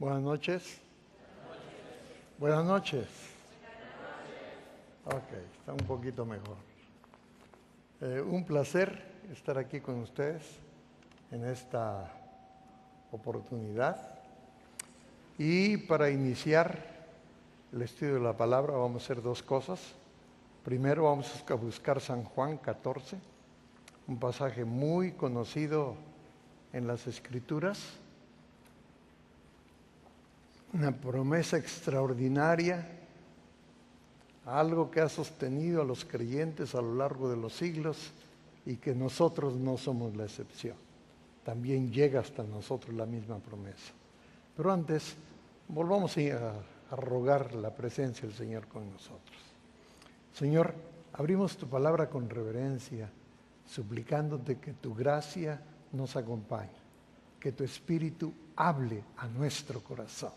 Buenas noches. Buenas noches. Ok, está un poquito mejor. Un placer estar aquí con ustedes en esta oportunidad. Y para iniciar el estudio de la palabra vamos a hacer dos cosas. Primero vamos a buscar San Juan 14, un pasaje muy conocido en las Escrituras. Una promesa extraordinaria, algo que ha sostenido a los creyentes a lo largo de los siglos y que nosotros no somos la excepción. También llega hasta nosotros la misma promesa. Pero antes, volvamos a rogar la presencia del Señor con nosotros. Señor, abrimos tu palabra con reverencia, suplicándote que tu gracia nos acompañe, que tu Espíritu hable a nuestro corazón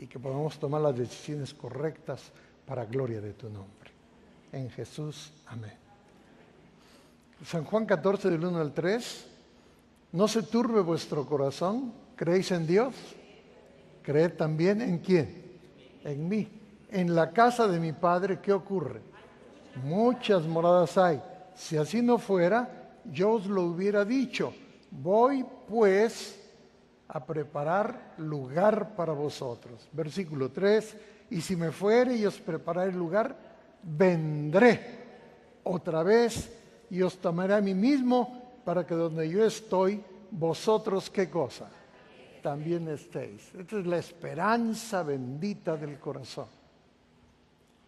y que podamos tomar las decisiones correctas para gloria de tu nombre. En Jesús, amén. San Juan 14, del 1 al 3. No se turbe vuestro corazón, ¿creéis en Dios? Creed también en ¿quién? En mí. En la casa de mi Padre, ¿qué ocurre? Muchas moradas hay. Si así no fuera, yo os lo hubiera dicho. Voy pues a preparar lugar para vosotros. Versículo 3, y si me fuere y os prepararé el lugar, vendré otra vez y os tomaré a mí mismo, para que donde yo estoy, vosotros, ¿qué cosa? También estéis. Esta es la esperanza bendita del corazón.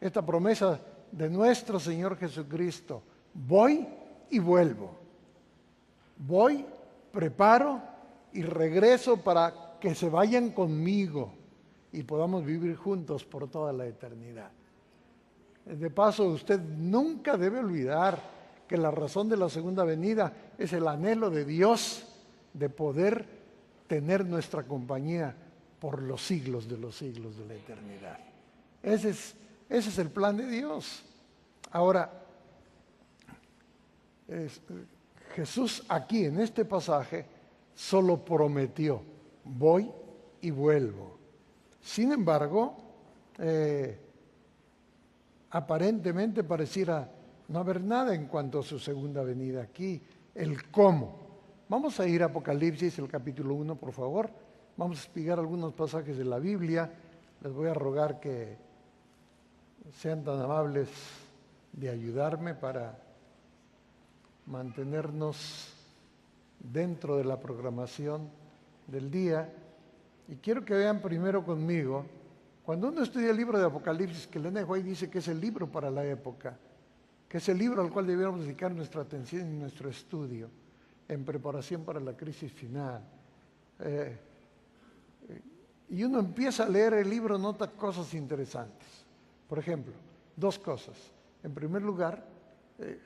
Esta promesa de nuestro Señor Jesucristo: voy y vuelvo. Voy, preparo y regreso para que se vayan conmigo y podamos vivir juntos por toda la eternidad. De paso, usted nunca debe olvidar que la razón de la segunda venida es el anhelo de Dios de poder tener nuestra compañía por los siglos de la eternidad. Ese es el plan de Dios. Ahora, Jesús aquí en este pasaje solo prometió: voy y vuelvo. Sin embargo, aparentemente pareciera no haber nada en cuanto a su segunda venida aquí, el cómo. Vamos a ir a Apocalipsis, el capítulo 1, por favor. Vamos a explicar algunos pasajes de la Biblia. Les voy a rogar que sean tan amables de ayudarme para mantenernos dentro de la programación del día. Y quiero que vean primero conmigo, cuando uno estudia el libro de Apocalipsis, que Elena White dice que es el libro para la época, que es el libro al cual debiéramos dedicar nuestra atención y nuestro estudio en preparación para la crisis final. Y uno empieza a leer el libro, nota cosas interesantes. Por ejemplo, dos cosas. En primer lugar,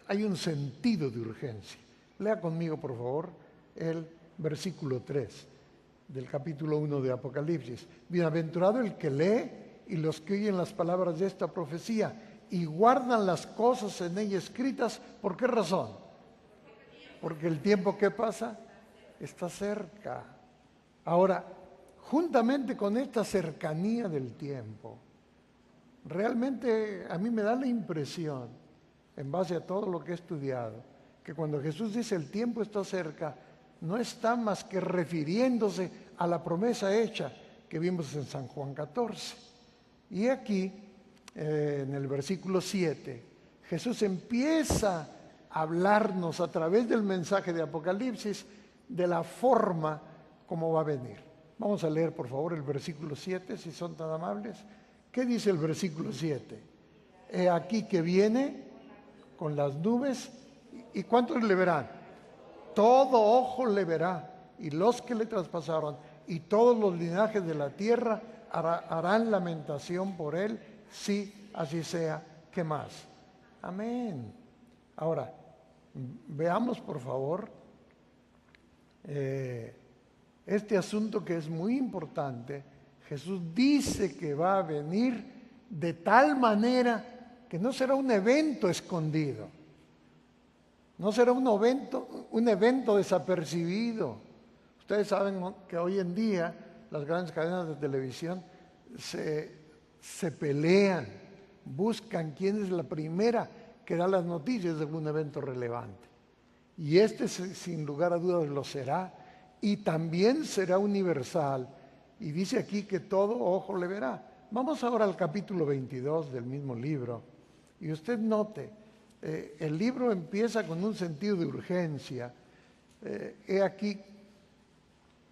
hay un sentido de urgencia. Lea conmigo, por favor, el versículo 3 del capítulo 1 de Apocalipsis. Bienaventurado el que lee y los que oyen las palabras de esta profecía y guardan las cosas en ella escritas. ¿Por qué razón? Porque el tiempo que pasa está cerca. Ahora, juntamente con esta cercanía del tiempo, realmente a mí me da la impresión, en base a todo lo que he estudiado, que cuando Jesús dice el tiempo está cerca, no está más que refiriéndose a la promesa hecha que vimos en San Juan 14. Y aquí, en el versículo 7, Jesús empieza a hablarnos a través del mensaje de Apocalipsis de la forma como va a venir. Vamos a leer, por favor, el versículo 7, si son tan amables. ¿Qué dice el versículo 7? He aquí que viene con las nubes. ¿Y cuántos le verán? Todo ojo le verá, y los que le traspasaron, y todos los linajes de la tierra harán lamentación por él, sí, así sea. ¿Qué más? Amén. Ahora, veamos por favor este asunto que es muy importante. Jesús dice que va a venir de tal manera que no será un evento escondido. No será un evento desapercibido. Ustedes saben que hoy en día las grandes cadenas de televisión se pelean, buscan quién es la primera que da las noticias de un evento relevante. Y este sin lugar a dudas lo será, y también será universal. Y dice aquí que todo ojo le verá. Vamos ahora al capítulo 22 del mismo libro. Y usted note, el libro empieza con un sentido de urgencia. He aquí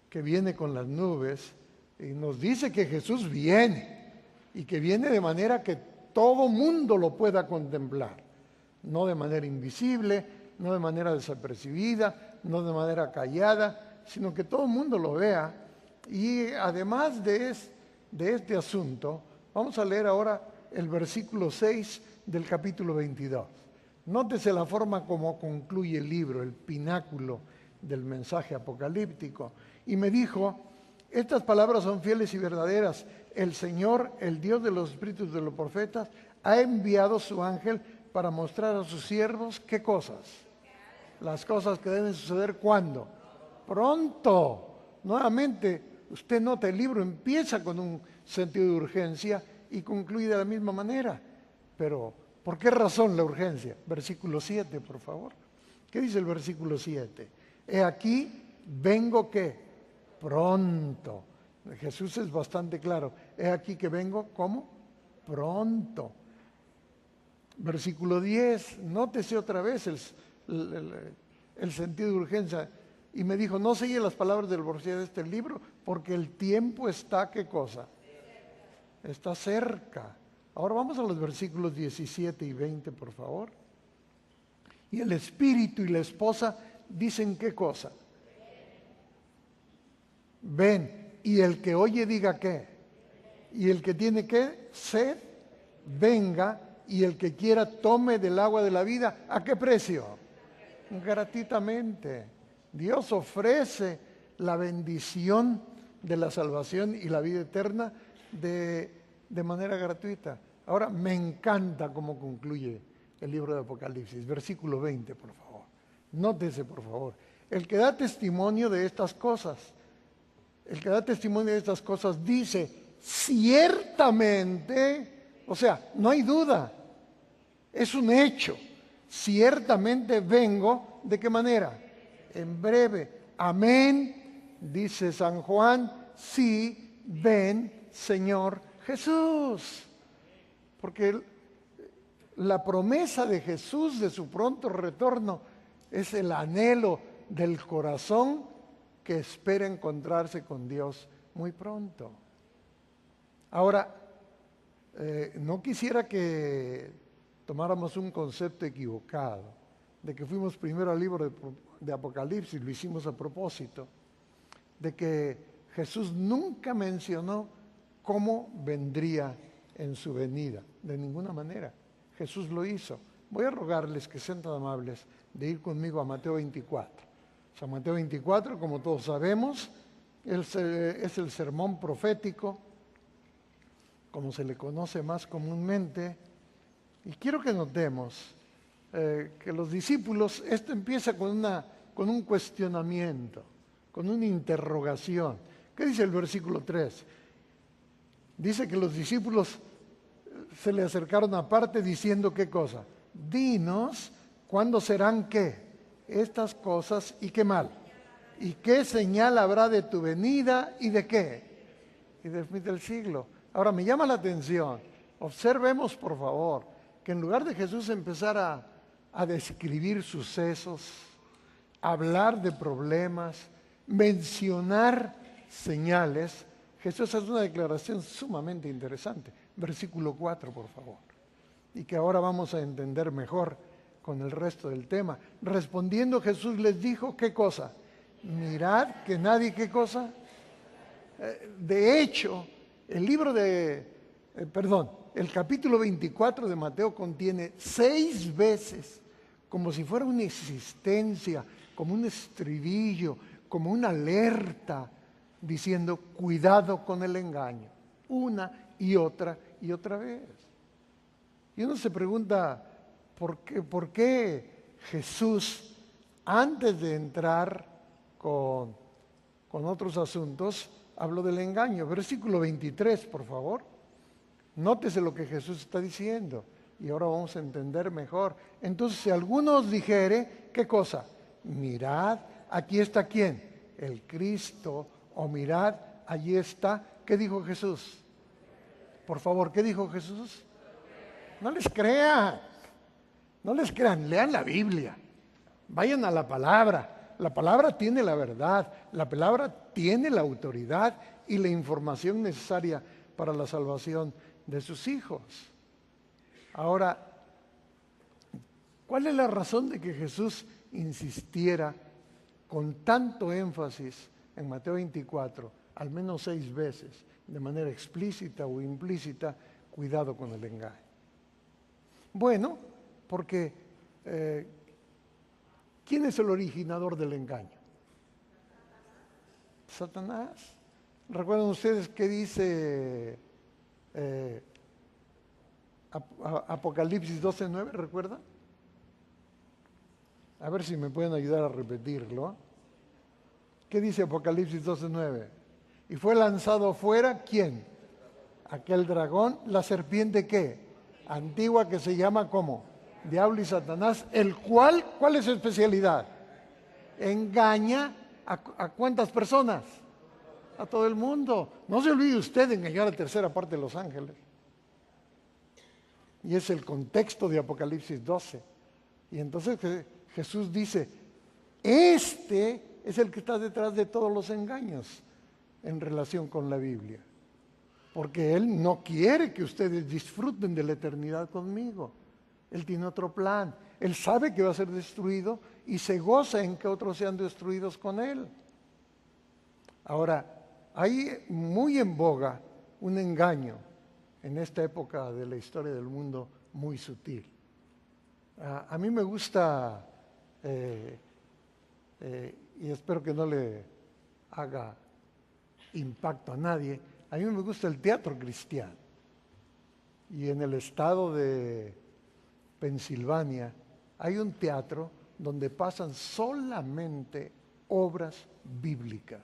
que viene con las nubes y nos dice que Jesús viene y que viene de manera que todo mundo lo pueda contemplar, no de manera invisible, no de manera desapercibida, no de manera callada, sino que todo el mundo lo vea. Y además de este asunto, vamos a leer ahora el versículo 6 del capítulo 22. Nótese la forma como concluye el libro, el pináculo del mensaje apocalíptico. Y me dijo, estas palabras son fieles y verdaderas. El Señor, el Dios de los espíritus de los profetas, ha enviado su ángel para mostrar a sus siervos, ¿qué cosas? Las cosas que deben suceder, ¿cuándo? Pronto. Nuevamente, usted nota, el libro empieza con un sentido de urgencia y concluye de la misma manera. Pero, ¿por qué razón la urgencia? Versículo 7, por favor. ¿Qué dice el versículo 7? He aquí, vengo ¿qué? Pronto. Jesús es bastante claro. He aquí que vengo, ¿cómo? Pronto. Versículo 10, nótese otra vez el sentido de urgencia. Y me dijo, no sigue las palabras del versículo de este libro, porque el tiempo está, ¿qué cosa? Está cerca. Ahora vamos a los versículos 17 y 20, por favor. Y el espíritu y la esposa dicen, ¿qué cosa? Ven. Y el que oye diga, ¿qué? Y el que tiene, ¿qué? Sed, venga. Y el que quiera tome del agua de la vida. ¿A qué precio? Gratuitamente. Dios ofrece la bendición de la salvación y la vida eterna de manera gratuita. Ahora, me encanta cómo concluye el libro de Apocalipsis. Versículo 20, por favor. Nótese, por favor. El que da testimonio de estas cosas, dice, ciertamente, o sea, no hay duda, es un hecho. Ciertamente vengo, ¿de qué manera? En breve. Amén, dice San Juan, sí, ven, Señor Jesús. Porque la promesa de Jesús de su pronto retorno es el anhelo del corazón que espera encontrarse con Dios muy pronto. Ahora, no quisiera que tomáramos un concepto equivocado de que fuimos primero al libro de Apocalipsis, lo hicimos a propósito, de que Jesús nunca mencionó cómo vendría en su venida, de ninguna manera. Jesús lo hizo. Voy a rogarles que sean tan amables de ir conmigo a Mateo 24. San Mateo 24, como todos sabemos, es el sermón profético, como se le conoce más comúnmente. Y quiero que notemos que los discípulos, esto empieza con un cuestionamiento, con una interrogación. ¿Qué dice el versículo 3? Dice que los discípulos se le acercaron aparte diciendo, ¿qué cosa? Dinos, ¿cuándo serán qué? Estas cosas y qué mal. ¿Y qué señal habrá de tu venida y de qué? Y del fin del siglo. Ahora me llama la atención, observemos por favor, que en lugar de Jesús empezar a describir sucesos, hablar de problemas, mencionar señales, Jesús hace una declaración sumamente interesante. Versículo 4, por favor. Y que ahora vamos a entender mejor con el resto del tema. Respondiendo Jesús les dijo, ¿qué cosa? Mirad que nadie, ¿qué cosa? De hecho, el capítulo 24 de Mateo contiene 6 veces, como si fuera una existencia, como un estribillo, como una alerta, diciendo, cuidado con el engaño, una y otra vez. Y uno se pregunta, ¿por qué Jesús, antes de entrar con otros asuntos, hablo del engaño. Versículo 23, por favor. Nótese lo que Jesús está diciendo. Y ahora vamos a entender mejor. Entonces, si alguno os dijere, ¿qué cosa? Mirad, aquí está ¿quién? El Cristo. O mirad, allí está. ¿Qué dijo Jesús? Por favor, ¿qué dijo Jesús? No les crean. No les crean. Lean la Biblia. Vayan a la palabra. La palabra tiene la verdad. La palabra tiene la autoridad y la información necesaria para la salvación de sus hijos. Ahora, ¿cuál es la razón de que Jesús insistiera con tanto énfasis en Mateo 24, al menos 6 veces, de manera explícita o implícita, cuidado con el engaño? Bueno, porque ¿quién es el originador del engaño? Satanás. ¿Recuerdan ustedes qué dice Apocalipsis 12:9? ¿Recuerdan? A ver si me pueden ayudar a repetirlo. ¿Qué dice Apocalipsis 12:9? Y fue lanzado afuera, ¿quién? Aquel dragón, la serpiente ¿qué? Antigua, que se llama ¿cómo? Diablo y Satanás, el cual, ¿cuál es su especialidad? Engaña ¿a cuántas personas? A todo el mundo. No se olvide usted de engañar a la tercera parte de los ángeles. Y es el contexto de Apocalipsis 12. Y entonces Jesús dice, este es el que está detrás de todos los engaños en relación con la Biblia. Porque Él no quiere que ustedes disfruten de la eternidad conmigo. Él tiene otro plan. Él sabe que va a ser destruido y se goza en que otros sean destruidos con Él. Ahora, hay muy en boga un engaño en esta época de la historia del mundo muy sutil. A mí me gusta, y espero que no le haga impacto a nadie, a mí me gusta el teatro cristiano. Y en el estado de Pensilvania hay un teatro donde pasan solamente obras bíblicas.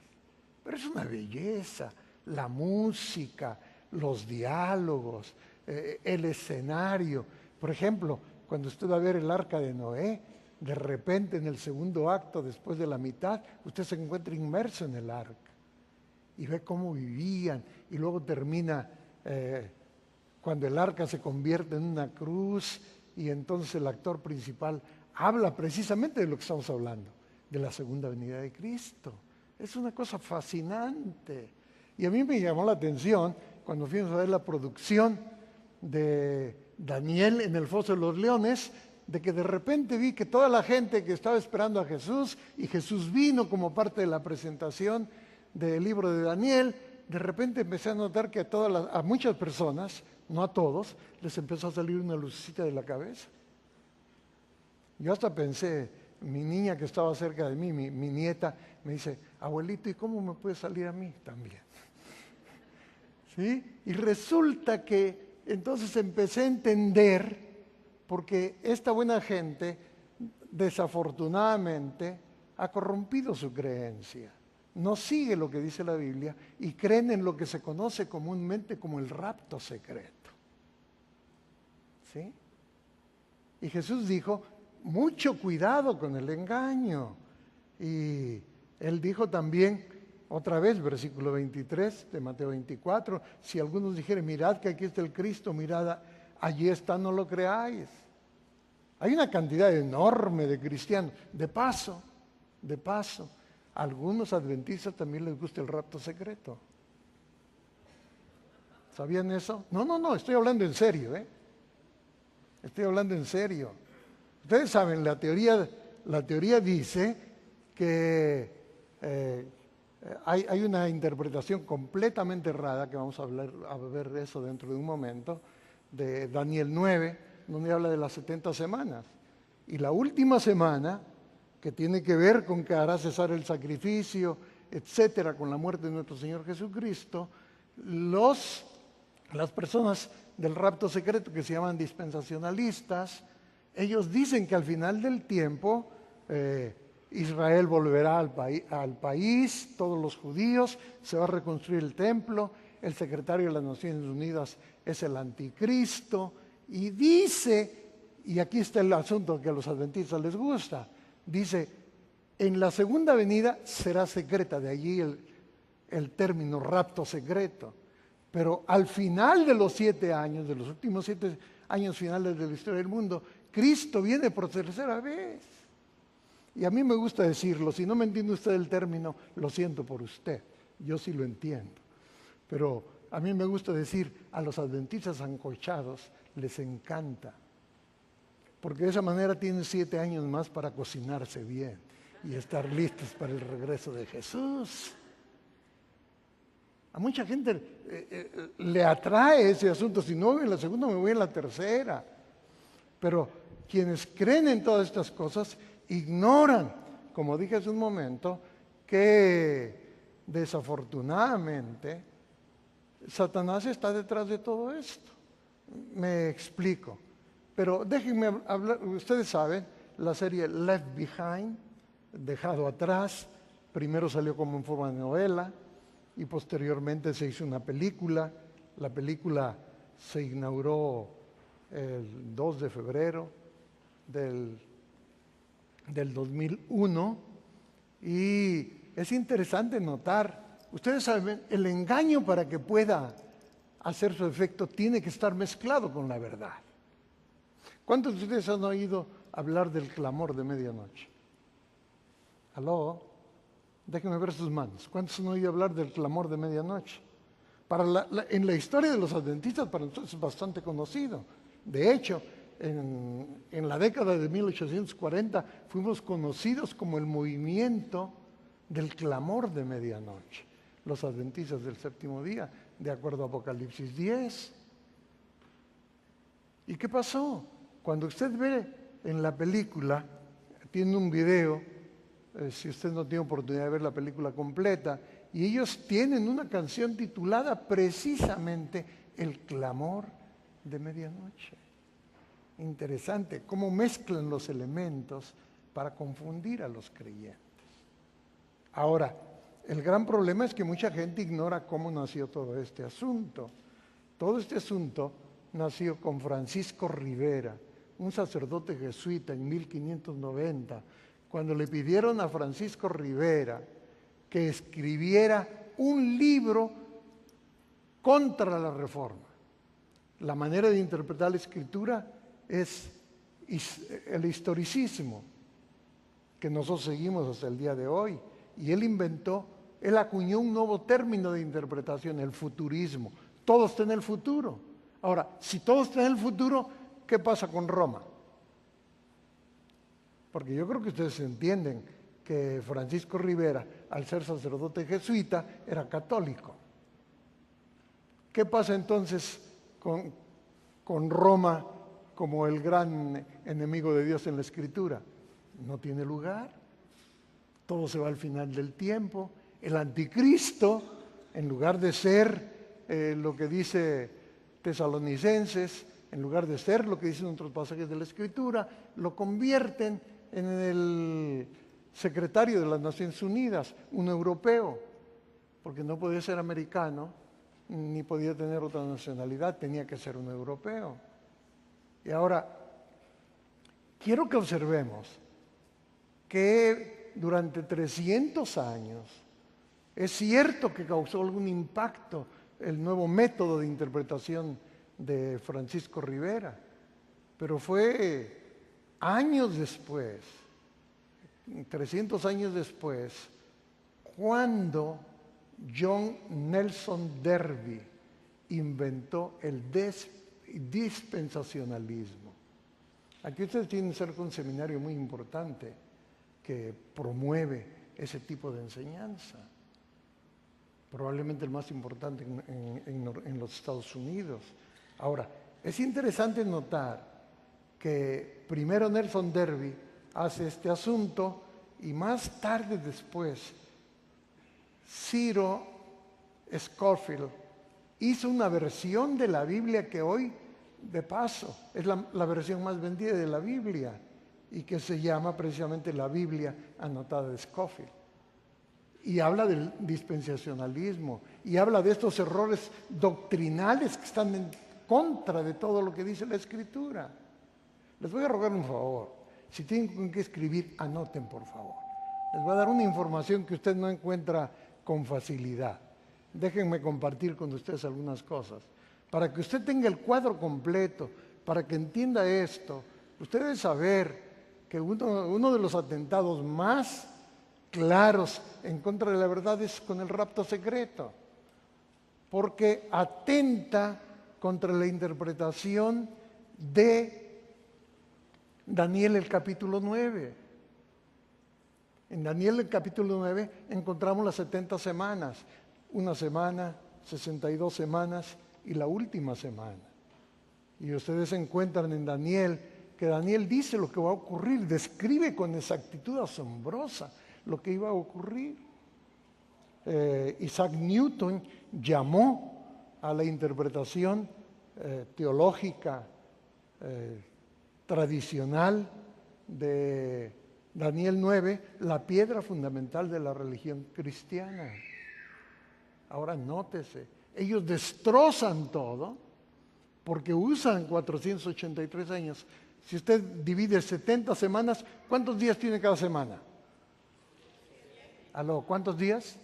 Pero es una belleza, la música, los diálogos, el escenario. Por ejemplo, cuando usted va a ver el arca de Noé, de repente en el segundo acto, después de la mitad, usted se encuentra inmerso en el arca y ve cómo vivían, y luego termina cuando el arca se convierte en una cruz, y entonces el actor principal habla precisamente de lo que estamos hablando, de la segunda venida de Cristo. Es una cosa fascinante. Y a mí me llamó la atención cuando fuimos a ver la producción de Daniel en el Foso de los Leones, de que de repente vi que toda la gente que estaba esperando a Jesús, y Jesús vino como parte de la presentación del libro de Daniel, de repente empecé a notar que a muchas personas, no a todos, les empezó a salir una lucecita de la cabeza. Yo hasta pensé, mi niña que estaba cerca de mí, mi nieta, me dice, abuelito, ¿y cómo me puede salir a mí también? ¿Sí? Y resulta que entonces empecé a entender, porque esta buena gente, desafortunadamente, ha corrompido su creencia. No sigue lo que dice la Biblia y creen en lo que se conoce comúnmente como el rapto secreto. ¿Sí? Y Jesús dijo, mucho cuidado con el engaño. Y Él dijo también, otra vez, versículo 23 de Mateo 24, si algunos dijeren, mirad que aquí está el Cristo, mirad, allí está, no lo creáis. Hay una cantidad enorme de cristianos. De paso, a algunos adventistas también les gusta el rapto secreto. ¿Sabían eso? No, estoy hablando en serio, Estoy hablando en serio. Ustedes saben, la teoría dice que hay una interpretación completamente errada, que vamos a ver eso dentro de un momento, de Daniel 9, donde habla de las 70 semanas. Y la última semana, que tiene que ver con que hará cesar el sacrificio, etcétera, con la muerte de nuestro Señor Jesucristo, las personas del rapto secreto, que se llaman dispensacionalistas, ellos dicen que al final del tiempo Israel volverá al país, todos los judíos, se va a reconstruir el templo, el secretario de las Naciones Unidas es el anticristo, y dice, y aquí está el asunto que a los adventistas les gusta, dice, en la segunda venida será secreta, de allí el término rapto secreto, pero al final de los 7 años, de los últimos 7 años finales de la historia del mundo, Cristo viene por tercera vez. Y a mí me gusta decirlo, si no me entiende usted el término, lo siento por usted, yo sí lo entiendo. Pero a mí me gusta decir, a los adventistas sancochados les encanta, porque de esa manera tienen 7 años más para cocinarse bien y estar listos para el regreso de Jesús. A mucha gente le atrae ese asunto, si no voy en la segunda, me voy en la tercera. Pero quienes creen en todas estas cosas ignoran, como dije hace un momento, que desafortunadamente Satanás está detrás de todo esto. Me explico. Pero déjenme hablar, ustedes saben, la serie Left Behind, Dejado Atrás, primero salió como en forma de novela y posteriormente se hizo una película. La película se inauguró el 2 de febrero del 2001 y es interesante notar, ustedes saben, el engaño para que pueda hacer su efecto tiene que estar mezclado con la verdad. ¿Cuántos de ustedes han oído hablar del clamor de medianoche? ¿Aló? Déjenme ver sus manos. ¿Cuántos han oído hablar del clamor de medianoche? En la historia de los adventistas para nosotros es bastante conocido. De hecho, en la década de 1840 fuimos conocidos como el movimiento del clamor de medianoche. Los adventistas del séptimo día, de acuerdo a Apocalipsis 10. ¿Y qué pasó? Cuando usted ve en la película, tiene un video, si usted no tiene oportunidad de ver la película completa, y ellos tienen una canción titulada precisamente El clamor de medianoche. Interesante cómo mezclan los elementos para confundir a los creyentes. Ahora, el gran problema es que mucha gente ignora cómo nació todo este asunto. Todo este asunto nació con Francisco Rivera, un sacerdote jesuita en 1590, cuando le pidieron a Francisco Rivera que escribiera un libro contra la Reforma. La manera de interpretar la Escritura es el historicismo que nosotros seguimos hasta el día de hoy. Y él acuñó un nuevo término de interpretación, el futurismo. Todo está en el futuro. Ahora, si todo está en el futuro, ¿qué pasa con Roma? Porque yo creo que ustedes entienden que Francisco Rivera, al ser sacerdote jesuita, era católico. ¿Qué pasa entonces con Roma como el gran enemigo de Dios en la Escritura? No tiene lugar. Todo se va al final del tiempo. El anticristo, en lugar de ser lo que dice Tesalonicenses, en lugar de ser lo que dicen otros pasajes de la Escritura, lo convierten en el secretario de las Naciones Unidas, un europeo, porque no podía ser americano, ni podía tener otra nacionalidad, tenía que ser un europeo. Y ahora, quiero que observemos que durante 300 años es cierto que causó algún impacto el nuevo método de interpretación de Francisco Rivera, pero fue años después, 300 años después, cuando John Nelson Darby inventó el dispensacionalismo. Aquí ustedes tienen cerca un seminario muy importante que promueve ese tipo de enseñanza, probablemente el más importante en los Estados Unidos. Ahora, es interesante notar que primero Nelson Darby hace este asunto y más tarde después Ciro Scofield hizo una versión de la Biblia que hoy, de paso, es la versión más vendida de la Biblia, y que se llama precisamente la Biblia anotada de Scofield. Y habla del dispensacionalismo, y habla de estos errores doctrinales que están en contra de todo lo que dice la Escritura. Les voy a rogar un favor. Si tienen que escribir, anoten, por favor. Les voy a dar una información que usted no encuentra con facilidad. Déjenme compartir con ustedes algunas cosas. Para que usted tenga el cuadro completo, para que entienda esto, usted debe saber que uno de los atentados más claros en contra de la verdad es con el rapto secreto, porque atenta contra la interpretación de Daniel el capítulo 9. En Daniel el capítulo 9 encontramos las 70 semanas, una semana, 62 semanas y la última semana. Y ustedes encuentran en Daniel que Daniel dice lo que va a ocurrir, describe con exactitud asombrosa lo que iba a ocurrir. Isaac Newton llamó a la interpretación teológica tradicional de Daniel 9 la piedra fundamental de la religión cristiana. Ahora nótese, ellos destrozan todo porque usan 483 años. Si usted divide 70 semanas, ¿cuántos días tiene cada semana? ¿Aló? ¿Cuántos días?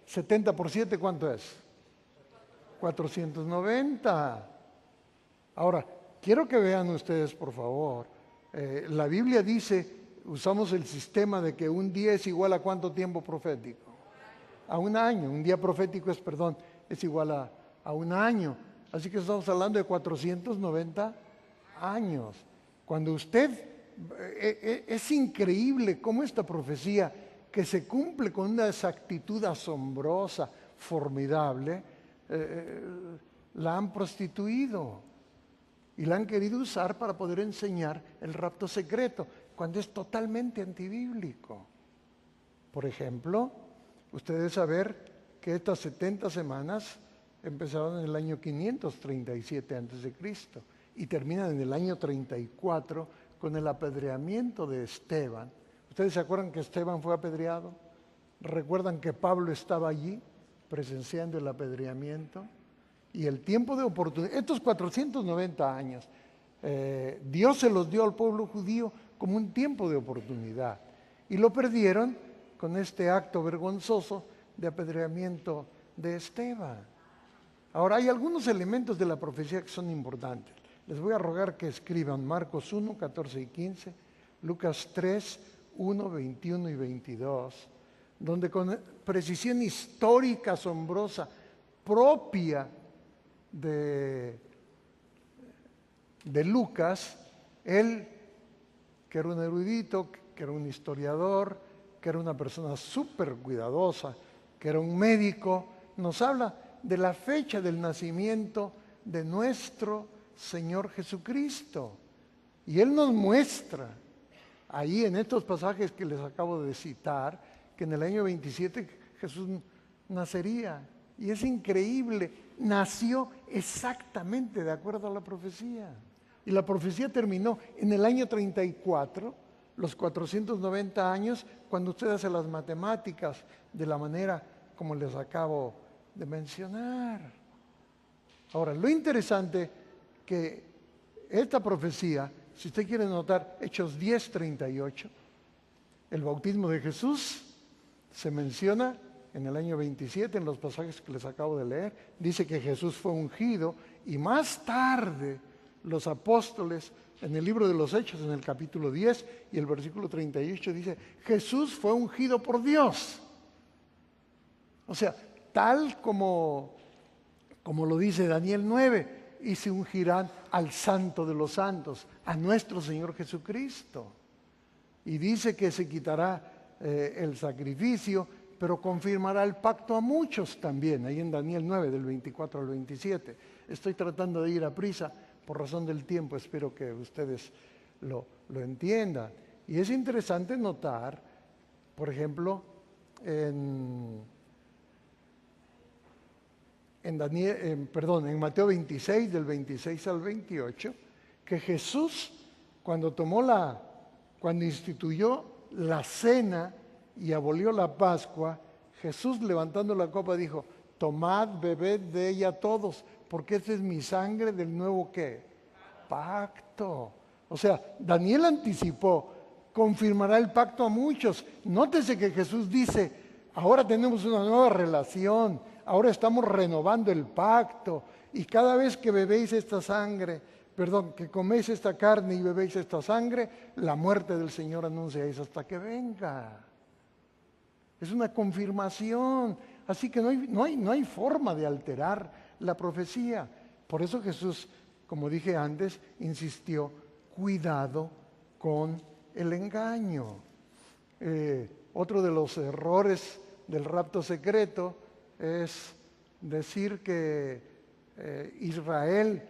70 por 7, ¿cuánto es? 490. Ahora, quiero que vean ustedes, por favor, la Biblia dice, usamos el sistema de que un día es igual a ¿cuánto tiempo profético? A un año. Un día profético es igual a un año. Así que estamos hablando de 490 años. Cuando usted, es increíble cómo esta profecía, que se cumple con una exactitud asombrosa, formidable, la han prostituido y la han querido usar para poder enseñar el rapto secreto, cuando es totalmente antibíblico. Por ejemplo, ustedes saber que estas 70 semanas empezaron en el año 537 a.C. y terminan en el año 34 con el apedreamiento de Esteban. ¿Ustedes se acuerdan que Esteban fue apedreado? ¿Recuerdan que Pablo estaba allí presenciando el apedreamiento? Y el tiempo de oportunidad, estos 490 años, Dios se los dio al pueblo judío como un tiempo de oportunidad. Y lo perdieron con este acto vergonzoso de apedreamiento de Esteban. Ahora, hay algunos elementos de la profecía que son importantes. Les voy a rogar que escriban Marcos 1, 14 y 15, Lucas 3, 1, 21 y 22, donde con precisión histórica asombrosa propia de Lucas, él, que era un erudito, que era un historiador, que era una persona súper cuidadosa, que era un médico, nos habla de la fecha del nacimiento de nuestro Señor Jesucristo. Y Él nos muestra ahí en estos pasajes que les acabo de citar, que en el año 27 Jesús nacería. Y es increíble, nació exactamente de acuerdo a la profecía. Y la profecía terminó en el año 34, los 490 años, cuando usted hace las matemáticas de la manera como les acabo de mencionar. Ahora, lo interesante que esta profecía, si usted quiere notar Hechos 10:38, el bautismo de Jesús se menciona en el año 27, en los pasajes que les acabo de leer, dice que Jesús fue ungido, y más tarde los apóstoles, en el libro de los Hechos, en el capítulo 10 y el versículo 38, dice, Jesús fue ungido por Dios. O sea, tal como lo dice Daniel 9, y se ungirán al Santo de los Santos, a nuestro Señor Jesucristo. Y dice que se quitará el sacrificio, pero confirmará el pacto a muchos también, ahí en Daniel 9, del 24 al 27. Estoy tratando de ir a prisa por razón del tiempo, espero que ustedes lo entiendan. Y es interesante notar, por ejemplo, en Mateo 26, del 26 al 28, que Jesús, cuando tomó la Cuando instituyó la cena y abolió la Pascua, Jesús, levantando la copa, dijo: tomad, bebed de ella todos, porque esta es mi sangre del nuevo ¿qué? Pacto. O sea, Daniel anticipó, confirmará el pacto a muchos. Nótese que Jesús dice: ahora tenemos una nueva relación, ahora estamos renovando el pacto, y cada vez que bebéis esta sangre, que coméis esta carne y bebéis esta sangre, la muerte del Señor anunciáis hasta que venga. Es una confirmación. Así que no hay forma de alterar la profecía. Por eso Jesús, como dije antes, insistió: cuidado con el engaño. Otro de los errores del rapto secreto es decir que Israel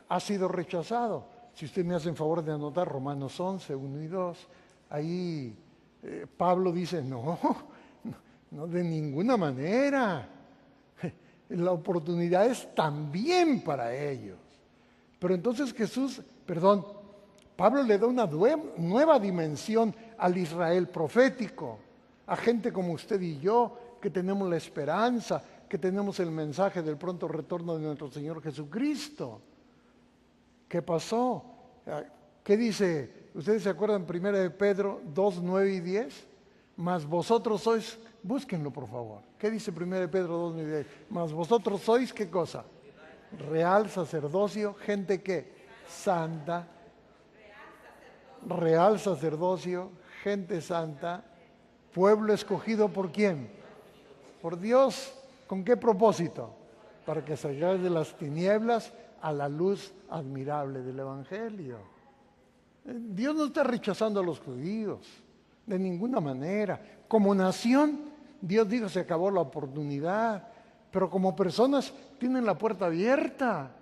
ha sido rechazado. Si usted me hace el favor de anotar Romanos 11, 1 y 2, ahí Pablo dice: no, de ninguna manera. La oportunidad es también para ellos. Pero entonces Pablo le da una nueva dimensión al Israel profético, a gente como usted y yo, que tenemos la esperanza, que tenemos el mensaje del pronto retorno de nuestro Señor Jesucristo. ¿Qué pasó? ¿Qué dice? ¿Ustedes se acuerdan 1 de Pedro 2, 9 y 10? Mas vosotros sois, búsquenlo por favor. ¿Qué dice 1 de Pedro 2, 9 y 10? Mas vosotros sois, ¿qué cosa? Real sacerdocio, gente ¿qué? Santa. Real sacerdocio, gente santa, pueblo escogido ¿por quién? Por Dios. ¿Con qué propósito? Para que salgáis de las tinieblas a la luz admirable del Evangelio. Dios no está rechazando a los judíos, de ninguna manera. Como nación, Dios dijo: se acabó la oportunidad, pero como personas tienen la puerta abierta.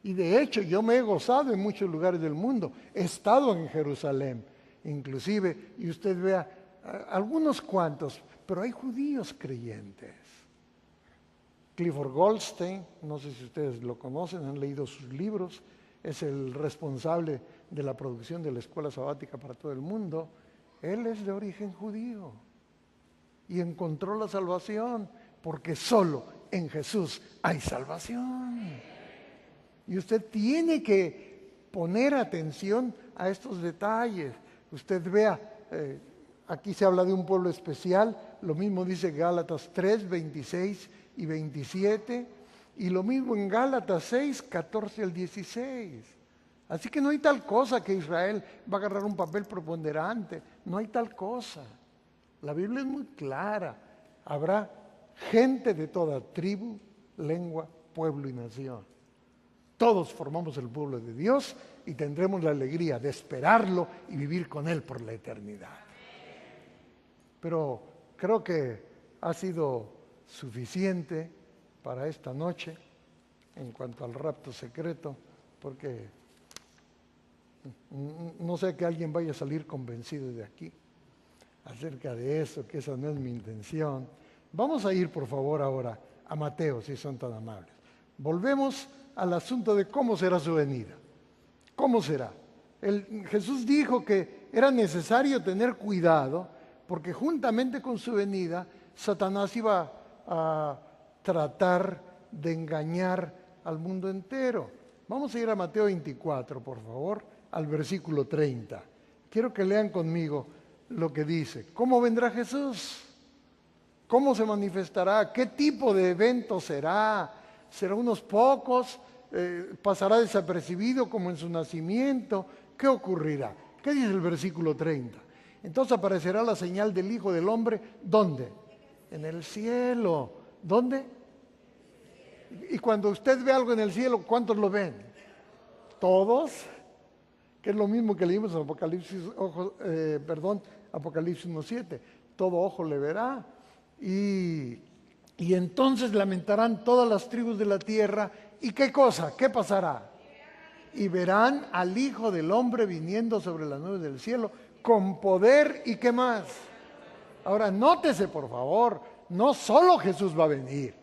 Y de hecho yo me he gozado en muchos lugares del mundo, he estado en Jerusalén, inclusive, y usted vea, algunos cuantos, pero hay judíos creyentes. Clifford Goldstein, no sé si ustedes lo conocen, han leído sus libros, es el responsable de la producción de la escuela sabática para todo el mundo. Él es de origen judío y encontró la salvación, porque solo en Jesús hay salvación. Y usted tiene que poner atención a estos detalles. Usted vea, aquí se habla de un pueblo especial, lo mismo dice Gálatas 3, 26 y 27, y lo mismo en Gálatas 6, 14 al 16. Así que no hay tal cosa que Israel va a agarrar un papel preponderante, no hay tal cosa. La Biblia es muy clara: habrá gente de toda tribu, lengua, pueblo y nación. Todos formamos el pueblo de Dios y tendremos la alegría de esperarlo y vivir con Él por la eternidad. Pero creo que ha sido suficiente para esta noche en cuanto al rapto secreto, porque no sé que alguien vaya a salir convencido de aquí acerca de eso, que esa no es mi intención. Vamos a ir por favor ahora a Mateo, si son tan amables. Volvemos al asunto de cómo será su venida. ¿Cómo será? Jesús dijo que era necesario tener cuidado, porque juntamente con su venida, Satanás iba a tratar de engañar al mundo entero. Vamos a ir a Mateo 24, por favor, al versículo 30. Quiero que lean conmigo lo que dice. ¿Cómo vendrá Jesús? ¿Cómo se manifestará? ¿Qué tipo de evento será? ¿Será unos pocos? ¿Pasará desapercibido como en su nacimiento? ¿Qué ocurrirá? ¿Qué dice el versículo 30? Entonces aparecerá la señal del Hijo del Hombre. ¿Dónde? En el cielo. ¿Dónde? Y cuando usted ve algo en el cielo, ¿cuántos lo ven? ¿Todos? Que es lo mismo que leímos en Apocalipsis 1:7. Todo ojo le verá. Y entonces lamentarán todas las tribus de la tierra. ¿Y qué cosa? ¿Qué pasará? Y verán al Hijo del Hombre viniendo sobre las nubes del cielo con poder. ¿Y qué más? Ahora nótese por favor, no solo Jesús va a venir,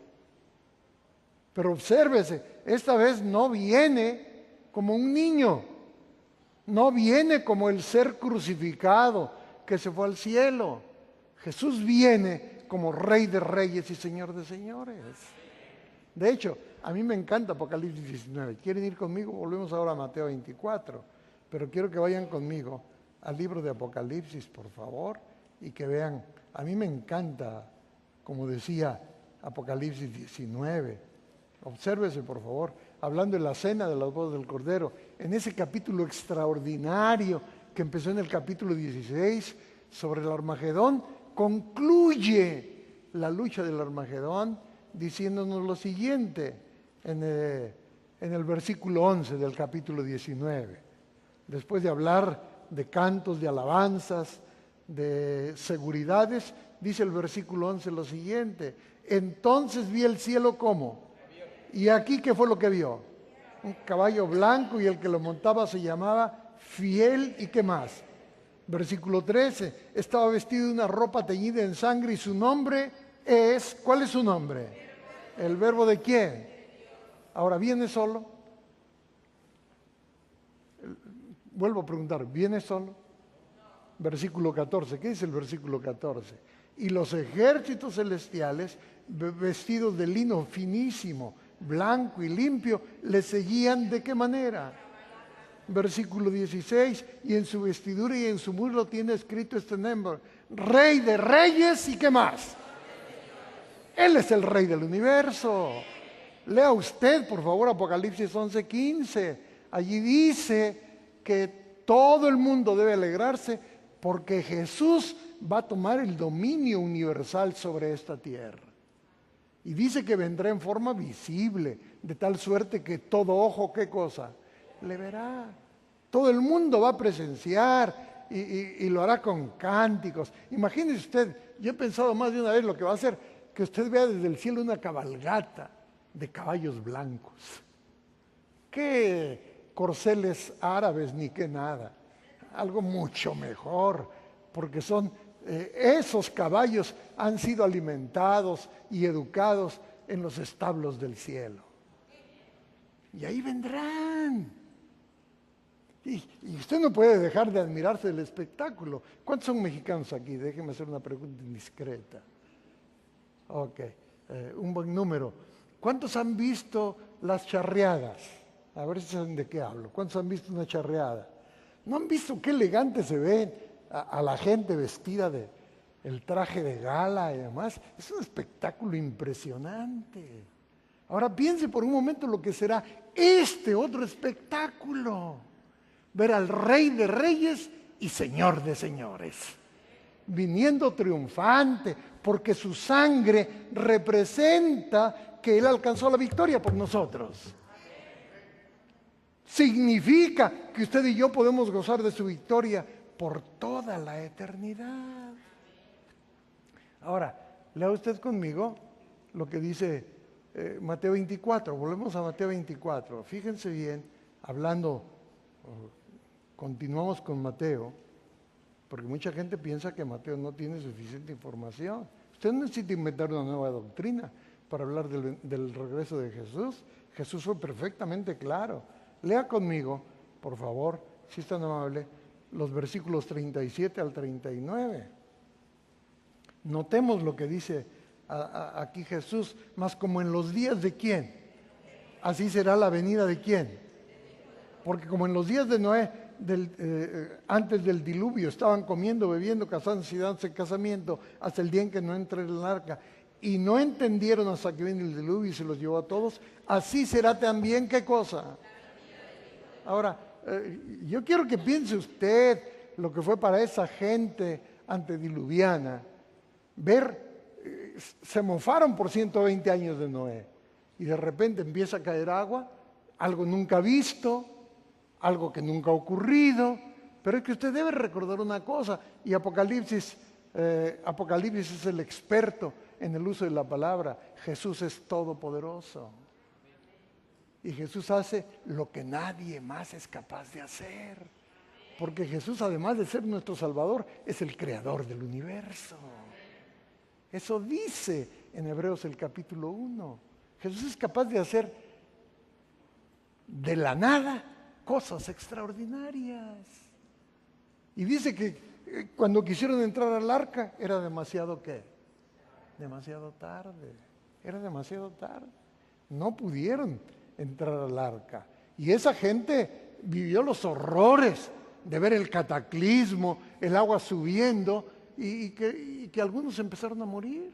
pero obsérvese, esta vez no viene como un niño, No viene como el ser crucificado que se fue al cielo. Jesús viene como Rey de Reyes y Señor de Señores. De hecho, a mí me encanta Apocalipsis 19. ¿Quieren ir conmigo? Volvemos ahora a Mateo 24. Pero quiero que vayan conmigo al libro de Apocalipsis, por favor, y que vean. A mí me encanta, como decía Apocalipsis 19. Obsérvese, por favor, hablando de la cena de las bodas del Cordero, en ese capítulo extraordinario que empezó en el capítulo 16 sobre el Armagedón, concluye la lucha del Armagedón diciéndonos lo siguiente en el versículo 11 del capítulo 19. Después de hablar de cantos, de alabanzas, de seguridades, dice el versículo 11 lo siguiente: entonces vi el cielo como. ¿Y aquí qué fue lo que vio? Un caballo blanco y el que lo montaba se llamaba Fiel y ¿qué más? Versículo 13, estaba vestido de una ropa teñida en sangre y su nombre es, ¿cuál es su nombre? ¿El verbo de quién? Ahora, ¿viene solo? Vuelvo a preguntar, ¿viene solo? Versículo 14, ¿qué dice el versículo 14? Y los ejércitos celestiales, vestidos de lino finísimo, blanco y limpio, le seguían ¿de qué manera? Versículo 16, y en su vestidura y en su muslo tiene escrito este nombre: Rey de Reyes y ¿qué más? Él es el Rey del universo. Lea usted, por favor, Apocalipsis 11:15. Allí dice que todo el mundo debe alegrarse porque Jesús va a tomar el dominio universal sobre esta tierra. Y dice que vendrá en forma visible, de tal suerte que todo ojo, ¿qué cosa? Le verá. Todo el mundo va a presenciar y lo hará con cánticos. Imagínese usted, yo he pensado más de una vez lo que va a hacer, que usted vea desde el cielo una cabalgata de caballos blancos. ¿Qué corceles árabes ni qué nada? Algo mucho mejor, porque son esos caballos han sido alimentados y educados en los establos del cielo. Y ahí vendrán. Y usted no puede dejar de admirarse del espectáculo. ¿Cuántos son mexicanos aquí? Déjeme hacer una pregunta indiscreta. Ok, un buen número. ¿Cuántos han visto las charreadas? A ver si saben de qué hablo. ¿Cuántos han visto una charreada? ¿No han visto qué elegante se ve a la gente vestida de el traje de gala y demás? Es un espectáculo impresionante. Ahora piense por un momento lo que será este otro espectáculo. Ver al Rey de Reyes y Señor de Señores, viniendo triunfante, porque su sangre representa que Él alcanzó la victoria por nosotros. Significa que usted y yo podemos gozar de su victoria por toda la eternidad. Ahora, lea usted conmigo lo que dice Mateo 24. Volvemos a Mateo 24. Fíjense bien, hablando, continuamos con Mateo, porque mucha gente piensa que Mateo no tiene suficiente información. Usted no necesita inventar una nueva doctrina para hablar del regreso de Jesús. Jesús fue perfectamente claro. Lea conmigo, por favor, si es tan amable, los versículos 37 al 39. Notemos lo que dice aquí Jesús: mas como en los días de ¿quién? Así será la venida de ¿quién? Porque como en los días de Noé, antes del diluvio, estaban comiendo, bebiendo, casándose y dándose casamiento hasta el día en que no entró en el arca, y no entendieron hasta que vino el diluvio y se los llevó a todos, así será también, ¿qué cosa? Ahora, yo quiero que piense usted lo que fue para esa gente antediluviana. Se mofaron por 120 años de Noé y de repente empieza a caer agua, algo nunca visto, algo que nunca ha ocurrido, pero es que usted debe recordar una cosa, y Apocalipsis es el experto en el uso de la palabra. Jesús es todopoderoso. Y Jesús hace lo que nadie más es capaz de hacer. Porque Jesús, además de ser nuestro Salvador, es el creador del universo. Eso dice en Hebreos el capítulo 1. Jesús es capaz de hacer de la nada cosas extraordinarias. Y dice que cuando quisieron entrar al arca era demasiado ¿qué? Demasiado tarde. Era demasiado tarde. No pudieron entrar al arca. Y esa gente vivió los horrores de ver el cataclismo, el agua subiendo y que algunos empezaron a morir.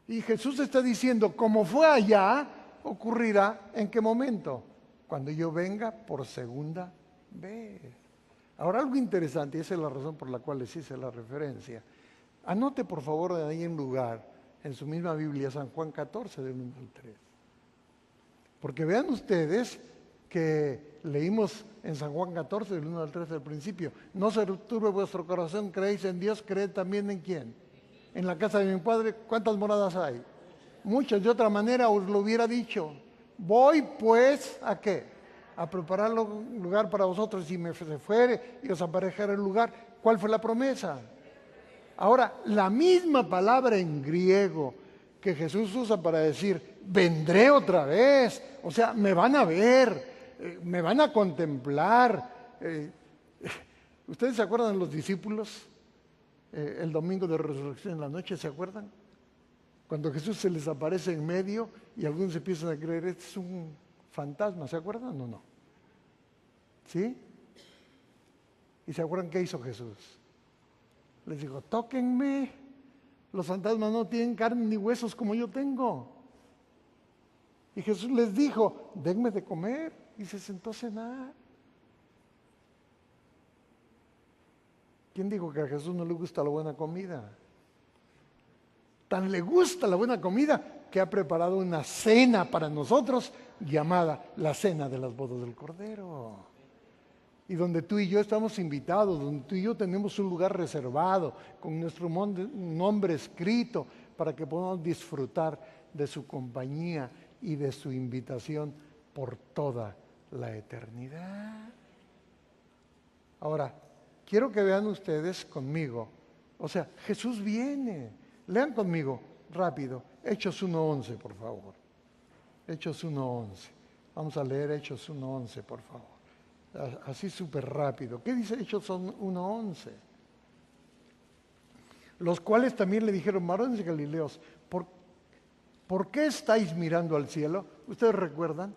Y Jesús está diciendo, como fue allá, ocurrirá ¿en qué momento? Cuando yo venga por segunda vez. Ahora algo interesante, y esa es la razón por la cual les hice la referencia. Anote por favor de ahí en lugar, en su misma Biblia, San Juan 14, del 1 al 3. Porque vean ustedes que leímos en San Juan 14, del 1 al 3 al principio. No se turbe vuestro corazón, creéis en Dios, creed también en ¿quién? En la casa de mi Padre, ¿cuántas moradas hay? Muchas, de otra manera os lo hubiera dicho. Voy pues, ¿a qué? A preparar un lugar para vosotros, y me fuere y os aparejará el lugar. ¿Cuál fue la promesa? Ahora, la misma palabra en griego que Jesús usa para decir, vendré otra vez, o sea, me van a ver, me van a contemplar. ¿Ustedes se acuerdan de los discípulos? El domingo de resurrección en la noche, ¿se acuerdan? Cuando Jesús se les aparece en medio y algunos empiezan a creer, este es un fantasma, ¿se acuerdan o no? ¿Sí? ¿Y se acuerdan qué hizo Jesús? Les dijo, tóquenme, los fantasmas no tienen carne ni huesos como yo tengo. Y Jesús les dijo, denme de comer, y se sentó a cenar. ¿Quién dijo que a Jesús no le gusta la buena comida? Tan le gusta la buena comida que ha preparado una cena para nosotros llamada la Cena de las Bodas del Cordero. Y donde tú y yo estamos invitados, donde tú y yo tenemos un lugar reservado, con nuestro nombre escrito, para que podamos disfrutar de su compañía y de su invitación por toda la eternidad. Ahora, quiero que vean ustedes conmigo, o sea, Jesús viene. Lean conmigo, rápido, Hechos 1:11, por favor. Hechos 1:11. Vamos a leer Hechos 1:11, por favor. Así súper rápido. ¿Qué dice Hechos 1:11? Los cuales también le dijeron, varones galileos, ¿por qué estáis mirando al cielo? ¿Ustedes recuerdan?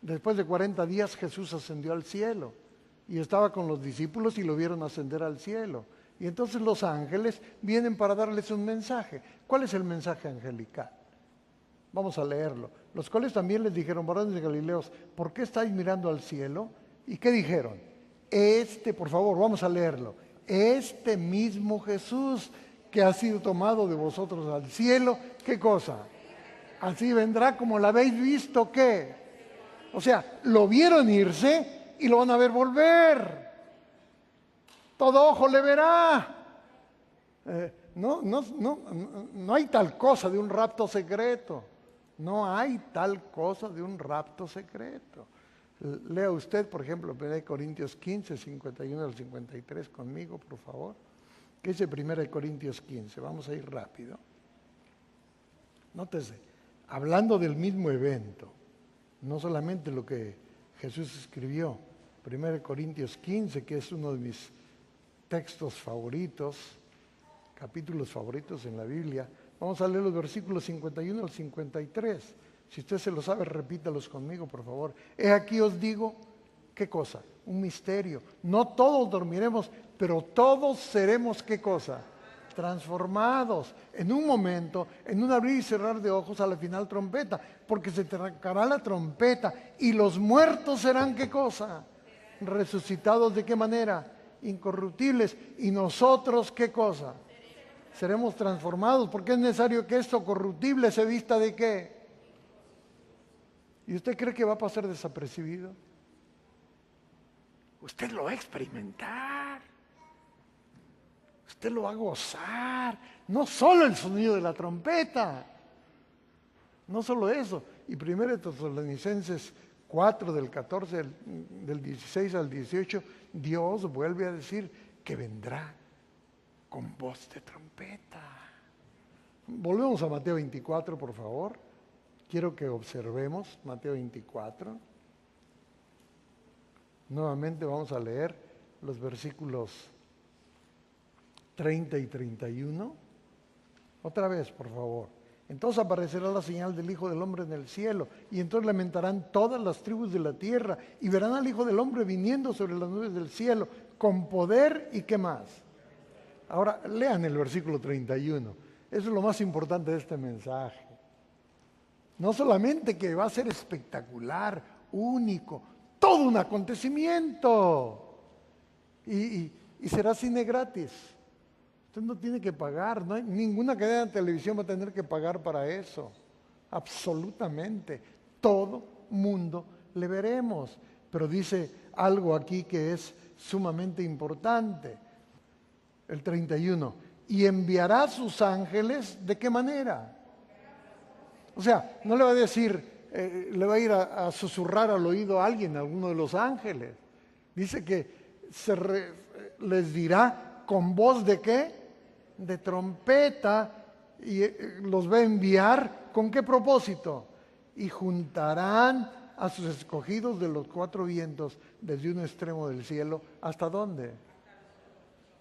Después de 40 días Jesús ascendió al cielo y estaba con los discípulos y lo vieron ascender al cielo. Y entonces los ángeles vienen para darles un mensaje. ¿Cuál es el mensaje angelical? Vamos a leerlo. Los cuales también les dijeron, varones de Galileos, ¿por qué estáis mirando al cielo? ¿Y qué dijeron? Por favor, vamos a leerlo. Este mismo Jesús que ha sido tomado de vosotros al cielo, ¿qué cosa? Así vendrá como lo habéis visto, ¿qué? O sea, lo vieron irse y lo van a ver volver. Todo ojo le verá. No hay tal cosa de un rapto secreto. No hay tal cosa de un rapto secreto. Lea usted, por ejemplo, 1 Corintios 15, 51 al 53 conmigo, por favor. ¿Qué dice 1 Corintios 15? Vamos a ir rápido. Nótese, hablando del mismo evento, no solamente lo que Jesús escribió. 1 Corintios 15, que es uno de mis textos favoritos, capítulos favoritos en la Biblia. Vamos a leer los versículos 51 al 53. Si usted se lo sabe, repítalos conmigo, por favor. He aquí os digo, ¿qué cosa? Un misterio. No todos dormiremos, pero todos seremos, ¿qué cosa? Transformados. En un momento, en un abrir y cerrar de ojos, a la final trompeta. Porque se tocará la trompeta y los muertos serán, ¿qué cosa? Resucitados, ¿de qué manera? Incorruptibles. ¿Y nosotros qué cosa? Seremos transformados, porque es necesario que esto corruptible se vista ¿de qué? ¿Y usted cree que va a pasar desapercibido? Usted lo va a experimentar. Usted lo va a gozar. No solo el sonido de la trompeta. No solo eso. Y 1 Tesalonicenses 4, del 14, del 16 al 18, Dios vuelve a decir que vendrá con voz de trompeta. Volvemos a Mateo 24, por favor. Quiero que observemos Mateo 24. Nuevamente vamos a leer los versículos 30 y 31. Otra vez, por favor. Entonces aparecerá la señal del Hijo del Hombre en el cielo, y entonces lamentarán todas las tribus de la tierra, y verán al Hijo del Hombre viniendo sobre las nubes del cielo, con poder y qué más. Ahora, lean el versículo 31. Eso es lo más importante de este mensaje. No solamente que va a ser espectacular, único, todo un acontecimiento. Y será cine gratis. Usted no tiene que pagar, no hay, ninguna cadena de televisión va a tener que pagar para eso. Absolutamente. Todo mundo le veremos. Pero dice algo aquí que es sumamente importante. El 31. Y enviará a sus ángeles, ¿de qué manera? O sea, no le va a decir, le va a ir a susurrar al oído a alguien, a alguno de los ángeles. Dice que les dirá con voz de qué? De trompeta, y los va a enviar, ¿con qué propósito? Y juntarán a sus escogidos de los cuatro vientos, desde un extremo del cielo, ¿hasta dónde?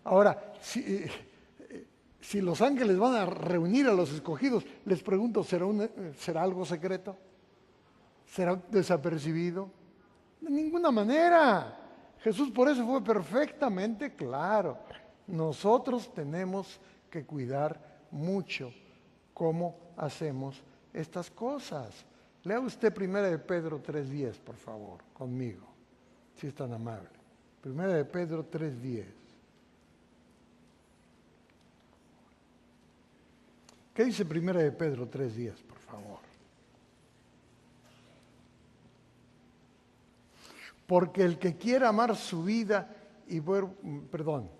Ahora, si los ángeles van a reunir a los escogidos, les pregunto, ¿será algo secreto? ¿Será desapercibido? De ninguna manera. Jesús por eso fue perfectamente claro. Nosotros tenemos que cuidar mucho cómo hacemos estas cosas. Lea usted 1 Pedro 3:10, por favor, conmigo, si es tan amable. 1 Pedro 3:10. ¿Qué dice 1 Pedro 3:10, por favor? Porque el que quiera amar su vida y ver, perdón,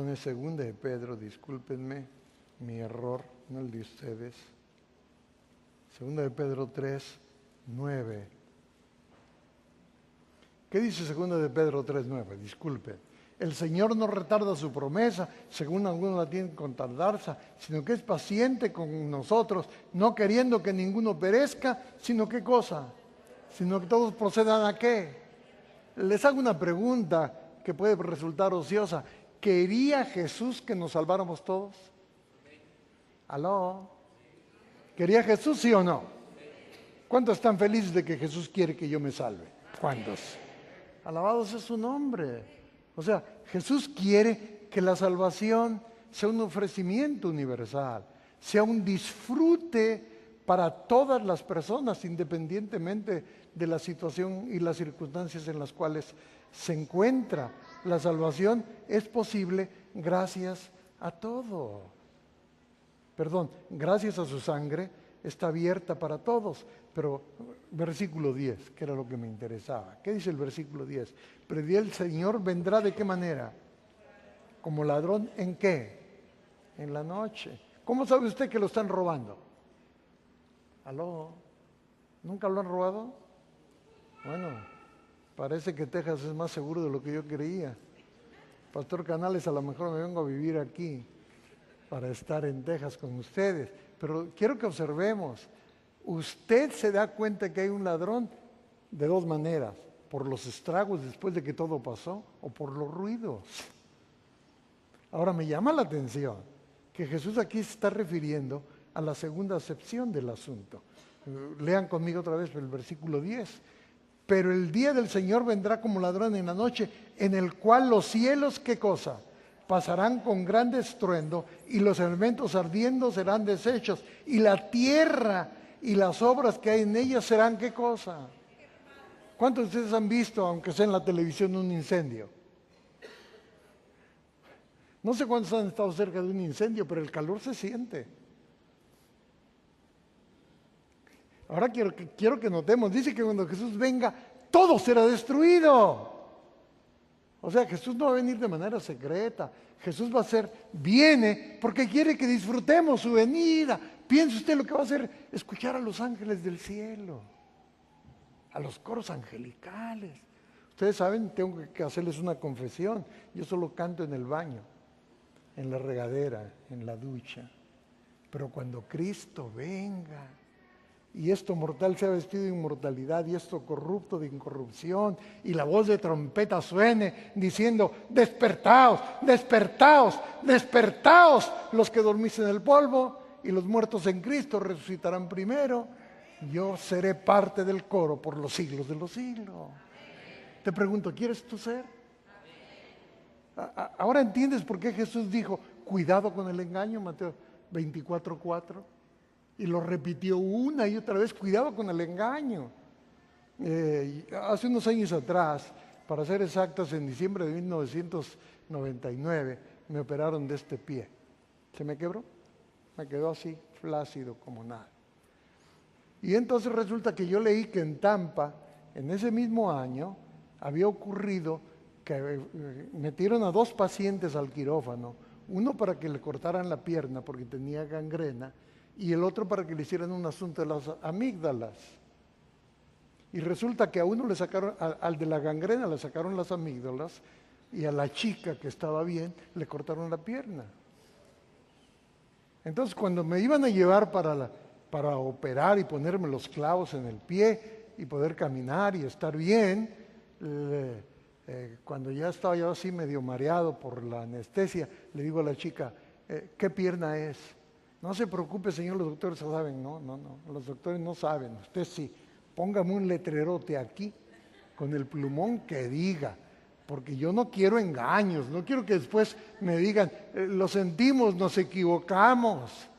es 2 Pedro, discúlpenme, mi error, no el de ustedes. 2 Pedro 3:9. ¿Qué dice 2 Pedro 3:9? Disculpen. El Señor no retarda su promesa, según algunos la tienen con tardanza, sino que es paciente con nosotros, no queriendo que ninguno perezca, sino ¿qué cosa? Sino que todos procedan ¿a qué? Les hago una pregunta que puede resultar ociosa. ¿Quería Jesús que nos salváramos todos? ¿Aló? ¿Quería Jesús, sí o no? ¿Cuántos están felices de que Jesús quiere que yo me salve? ¿Cuántos? Alabado sea su nombre. O sea, Jesús quiere que la salvación sea un ofrecimiento universal, sea un disfrute para todas las personas, independientemente de la situación y las circunstancias en las cuales se encuentra. La salvación es posible gracias a todo. Gracias a su sangre está abierta para todos. Pero versículo 10, que era lo que me interesaba. ¿Qué dice el versículo 10? Pero el Señor vendrá ¿de qué manera? Como ladrón, ¿en qué? En la noche. ¿Cómo sabe usted que lo están robando? ¿Aló? ¿Nunca lo han robado? Bueno, parece que Texas es más seguro de lo que yo creía. Pastor Canales, a lo mejor me vengo a vivir aquí para estar en Texas con ustedes. Pero quiero que observemos. Usted se da cuenta que hay un ladrón de dos maneras, por los estragos después de que todo pasó o por los ruidos. Ahora me llama la atención que Jesús aquí se está refiriendo a la segunda acepción del asunto. Lean conmigo otra vez el versículo 10. Pero el día del Señor vendrá como ladrón en la noche, en el cual los cielos, ¿qué cosa? Pasarán con gran estruendo y los elementos ardiendo serán deshechos y la tierra y las obras que hay en ella serán ¿qué cosa? ¿Cuántos de ustedes han visto, aunque sea en la televisión, un incendio? No sé cuántos han estado cerca de un incendio, pero el calor se siente. Ahora quiero que notemos, dice que cuando Jesús venga, todo será destruido. O sea, Jesús no va a venir de manera secreta. Jesús viene porque quiere que disfrutemos su venida. Piense usted lo que va a hacer, escuchar a los ángeles del cielo, a los coros angelicales. Ustedes saben, tengo que hacerles una confesión. Yo solo canto en el baño, en la regadera, en la ducha. Pero cuando Cristo venga, y esto mortal sea vestido de inmortalidad, y esto corrupto de incorrupción, y la voz de trompeta suene, diciendo, despertaos, despertaos, despertaos, los que dormís en el polvo, y los muertos en Cristo resucitarán primero. Yo seré parte del coro por los siglos de los siglos. Te pregunto, ¿quieres tú ser? Ahora entiendes por qué Jesús dijo, cuidado con el engaño, Mateo 24:4. Y lo repitió una y otra vez, cuidado con el engaño. Hace unos años atrás, para ser exactos, en diciembre de 1999, me operaron de este pie. Se me quebró, me quedó así, flácido como nada. Y entonces resulta que yo leí que en Tampa, en ese mismo año, había ocurrido que metieron a 2 pacientes al quirófano, uno para que le cortaran la pierna porque tenía gangrena, y el otro para que le hicieran un asunto de las amígdalas. Y resulta que a uno le sacaron, al de la gangrena le sacaron las amígdalas, y a la chica que estaba bien le cortaron la pierna. Entonces cuando me iban a llevar para operar y ponerme los clavos en el pie y poder caminar y estar bien, cuando ya estaba yo así medio mareado por la anestesia, le digo a la chica, ¿qué pierna es? No se preocupe, señor, los doctores saben. No, los doctores no saben, usted sí. Póngame un letrerote aquí con el plumón que diga, porque yo no quiero engaños, no quiero que después me digan, lo sentimos, nos equivocamos.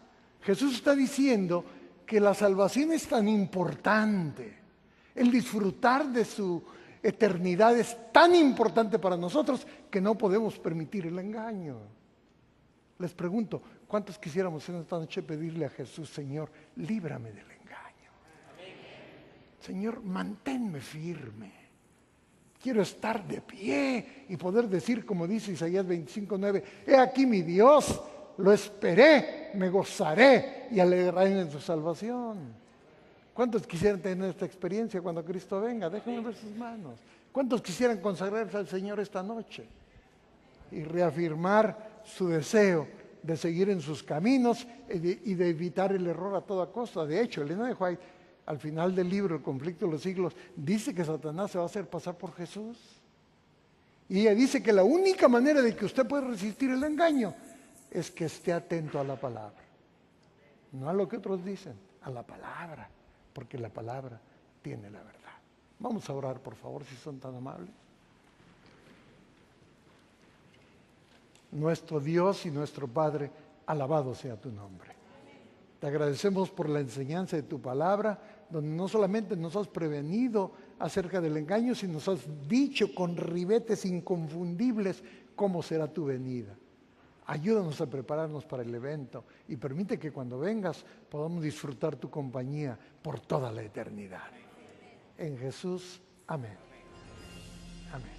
Jesús está diciendo que la salvación es tan importante, el disfrutar de su eternidad es tan importante para nosotros que no podemos permitir el engaño. Les pregunto, ¿cuántos quisiéramos en esta noche pedirle a Jesús, Señor, líbrame del engaño? Amén. Señor, manténme firme. Quiero estar de pie y poder decir, como dice Isaías 25:9, he aquí mi Dios, lo esperé, me gozaré y alegraré en su salvación. ¿Cuántos quisieran tener esta experiencia cuando Cristo venga? Déjenme ver sus manos. ¿Cuántos quisieran consagrarse al Señor esta noche y reafirmar su deseo de seguir en sus caminos y de evitar el error a toda costa? De hecho, Elena de White, al final del libro El conflicto de los siglos, dice que Satanás se va a hacer pasar por Jesús. Y ella dice que la única manera de que usted pueda resistir el engaño es que esté atento a la palabra. No a lo que otros dicen, a la palabra, porque la palabra tiene la verdad. Vamos a orar, por favor, si son tan amables. Nuestro Dios y nuestro Padre, alabado sea tu nombre. Te agradecemos por la enseñanza de tu palabra, donde no solamente nos has prevenido acerca del engaño, sino nos has dicho con ribetes inconfundibles cómo será tu venida. Ayúdanos a prepararnos para el evento y permite que cuando vengas podamos disfrutar tu compañía por toda la eternidad. En Jesús, amén. Amén.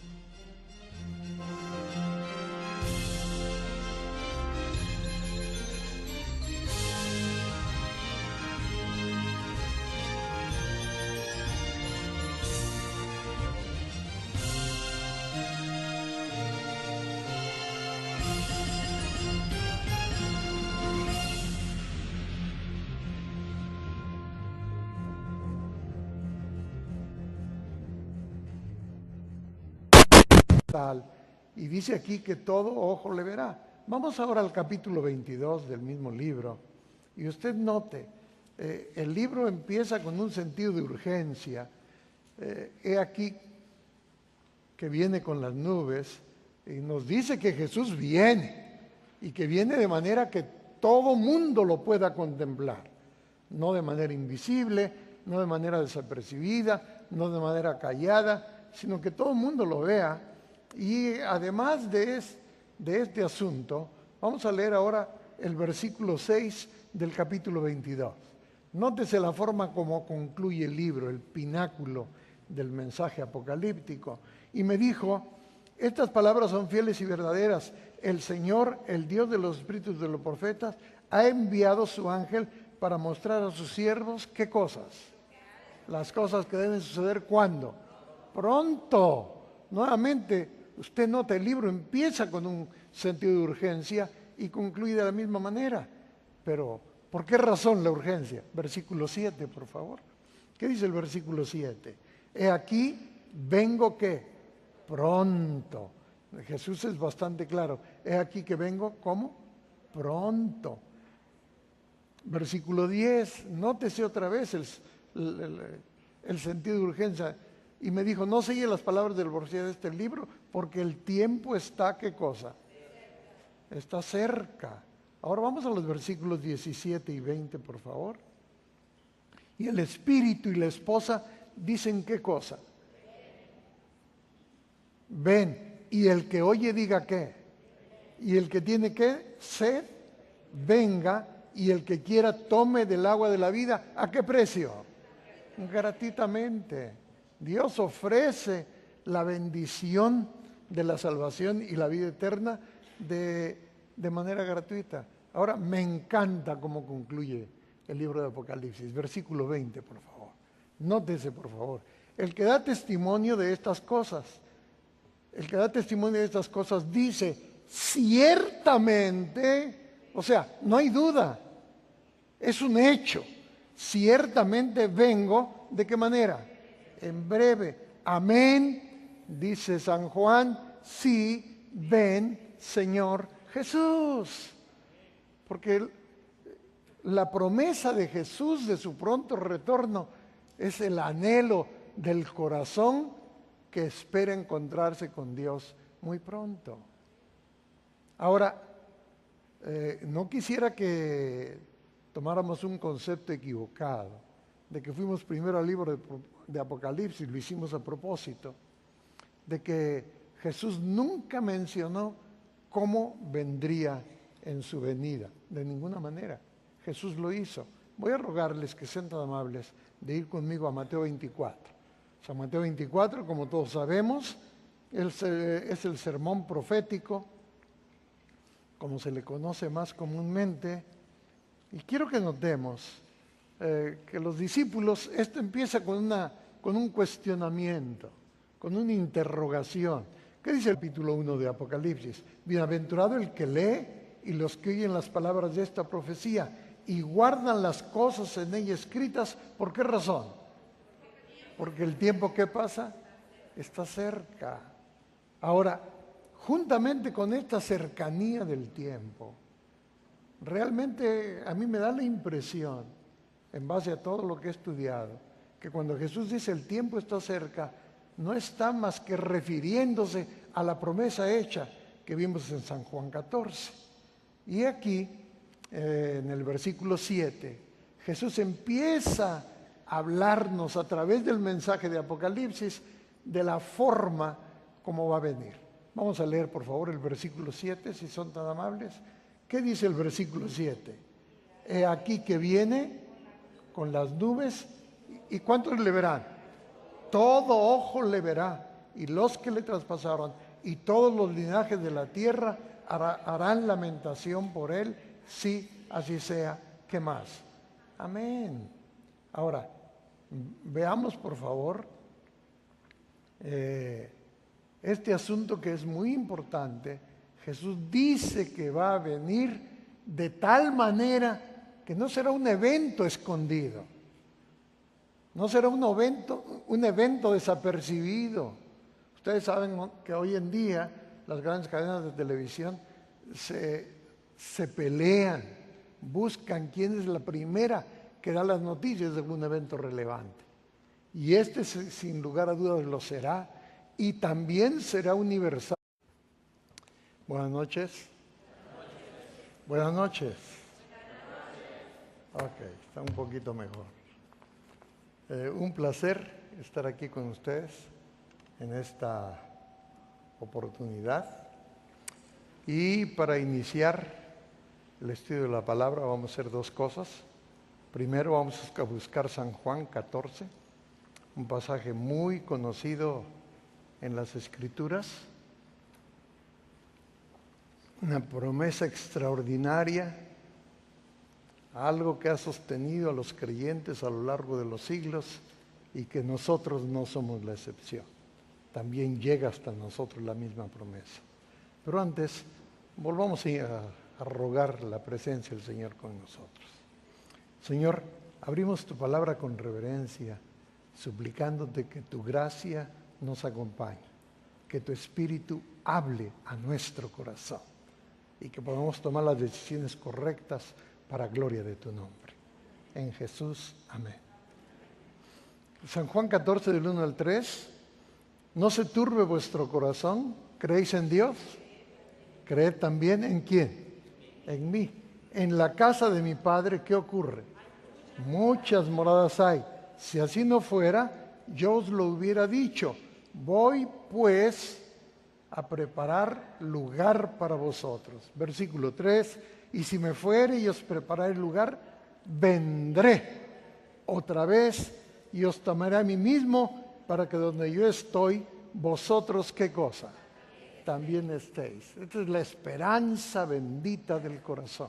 Y dice aquí que todo ojo le verá. Vamos ahora al capítulo 22 del mismo libro. Y usted note, el libro empieza con un sentido de urgencia. He aquí que viene con las nubes y nos dice que Jesús viene y que viene de manera que todo mundo lo pueda contemplar. No de manera invisible, no de manera desapercibida, no de manera callada, sino que todo el mundo lo vea. Y además de este asunto, vamos a leer ahora el versículo 6 del capítulo 22. Nótese la forma como concluye el libro, el pináculo del mensaje apocalíptico. Y me dijo, estas palabras son fieles y verdaderas. El Señor, el Dios de los espíritus de los profetas, ha enviado su ángel para mostrar a sus siervos, ¿qué cosas? Las cosas que deben suceder, ¿cuándo? Pronto. Nuevamente, usted nota, el libro empieza con un sentido de urgencia y concluye de la misma manera. Pero ¿Por qué razón la urgencia? Versículo 7, por favor. ¿Qué dice el versículo 7? He aquí, vengo ¿qué? Pronto. Jesús es bastante claro. He aquí que vengo, ¿cómo? Pronto. Versículo 10, nótese otra vez el sentido de urgencia. Y me dijo, no sigue las palabras del versículo de este libro, porque el tiempo está, ¿qué cosa? Está cerca. Ahora vamos a los versículos 17 y 20, por favor. Y el espíritu y la esposa dicen, ¿qué cosa? Ven. Y el que oye diga, ¿qué? Y el que tiene, ¿qué? Sed, venga. Y el que quiera tome del agua de la vida. ¿A qué precio? Gratuitamente. Dios ofrece la bendición de la salvación y la vida eterna de manera gratuita. Ahora, me encanta cómo concluye el libro de Apocalipsis. Versículo 20, por favor. Nótese, por favor. El que da testimonio de estas cosas, dice, ciertamente, o sea, no hay duda, es un hecho. Ciertamente vengo, ¿de qué manera? En breve. Amén, dice San Juan, sí, ven, Señor Jesús. Porque la promesa de Jesús de su pronto retorno es el anhelo del corazón que espera encontrarse con Dios muy pronto. Ahora, no quisiera que tomáramos un concepto equivocado, de que fuimos primero al libro de Apocalipsis, lo hicimos a propósito, de que Jesús nunca mencionó cómo vendría en su venida, de ninguna manera. Jesús lo hizo. Voy a rogarles que sean tan amables de ir conmigo a Mateo 24. O sea, Mateo 24, como todos sabemos, es el sermón profético, como se le conoce más comúnmente. Y quiero que notemos que los discípulos, esto empieza con un cuestionamiento, con una interrogación. ¿Qué dice el capítulo 1 de Apocalipsis? Bienaventurado el que lee y los que oyen las palabras de esta profecía y guardan las cosas en ella escritas. ¿Por qué razón? Porque el tiempo que pasa está cerca. Ahora, juntamente con esta cercanía del tiempo, realmente a mí me da la impresión, en base a todo lo que he estudiado, que cuando Jesús dice el tiempo está cerca, no está más que refiriéndose a la promesa hecha que vimos en San Juan 14. Y aquí, en el versículo 7, Jesús empieza a hablarnos a través del mensaje de Apocalipsis de la forma como va a venir. Vamos a leer, por favor, el versículo 7, si son tan amables. ¿Qué dice el versículo 7? He aquí que viene con las nubes, ¿y cuántos le verán? Todo ojo le verá, y los que le traspasaron, y todos los linajes de la tierra harán lamentación por él, sí, así sea. ¿Qué más? Amén. Ahora, veamos por favor este asunto que es muy importante. Jesús dice que va a venir de tal manera que no será un evento escondido, no será un evento desapercibido. Ustedes saben que hoy en día las grandes cadenas de televisión se pelean, buscan quién es la primera que da las noticias de un evento relevante. Y este sin lugar a dudas lo será, y también será universal. Buenas noches. Buenas noches. Ok, está un poquito mejor. Un placer estar aquí con ustedes en esta oportunidad. Y para iniciar el estudio de la palabra vamos a hacer dos cosas. Primero vamos a buscar San Juan 14, un pasaje muy conocido en las Escrituras, una promesa extraordinaria, algo que ha sostenido a los creyentes a lo largo de los siglos y que nosotros no somos la excepción. También llega hasta nosotros la misma promesa. Pero antes, volvamos a rogar la presencia del Señor con nosotros. Señor, abrimos tu palabra con reverencia, suplicándote que tu gracia nos acompañe, que tu Espíritu hable a nuestro corazón y que podamos tomar las decisiones correctas para gloria de tu nombre. En Jesús, amén. San Juan 14, del 1 al 3. No se turbe vuestro corazón, ¿creéis en Dios? Creed también en ¿quién? En mí. En la casa de mi Padre, ¿qué ocurre? Muchas moradas hay. Si así no fuera, yo os lo hubiera dicho. Voy pues a preparar lugar para vosotros. Versículo 3. Y si me fuere y os prepararé lugar, vendré otra vez y os tomaré a mí mismo, para que donde yo estoy, vosotros, ¿qué cosa? También estéis. Esta es la esperanza bendita del corazón.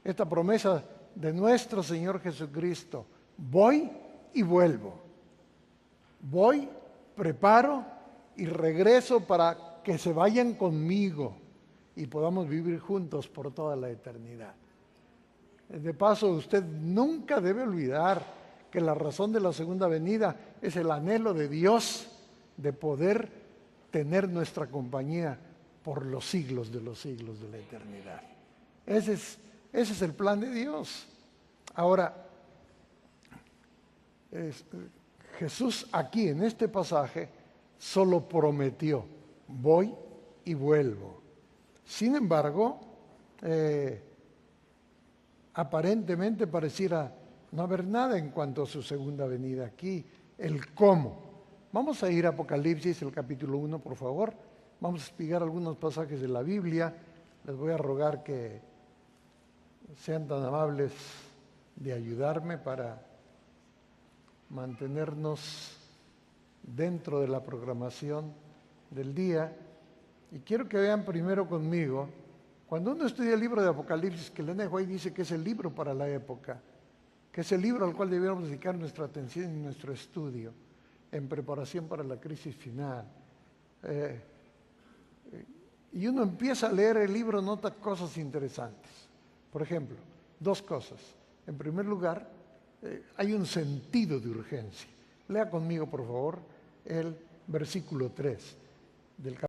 Esta promesa de nuestro Señor Jesucristo: voy y vuelvo. Voy, preparo y regreso para que se vayan conmigo y podamos vivir juntos por toda la eternidad. De paso, usted nunca debe olvidar que la razón de la segunda venida es el anhelo de Dios de poder tener nuestra compañía por los siglos de la eternidad. Ese es el plan de Dios. Ahora, Jesús aquí en este pasaje solo prometió: voy y vuelvo. Sin embargo, aparentemente pareciera no haber nada en cuanto a su segunda venida aquí, el cómo. Vamos a ir a Apocalipsis, el capítulo 1, por favor. Vamos a explicar algunos pasajes de la Biblia. Les voy a rogar que sean tan amables de ayudarme para mantenernos dentro de la programación del día. Y quiero que vean primero conmigo, cuando uno estudia el libro de Apocalipsis, que Elena White dice que es el libro para la época, que es el libro al cual debiéramos dedicar nuestra atención y nuestro estudio en preparación para la crisis final. Y uno empieza a leer el libro, nota cosas interesantes. Por ejemplo, dos cosas. En primer lugar, hay un sentido de urgencia. Lea conmigo, por favor, el versículo 3 del capítulo.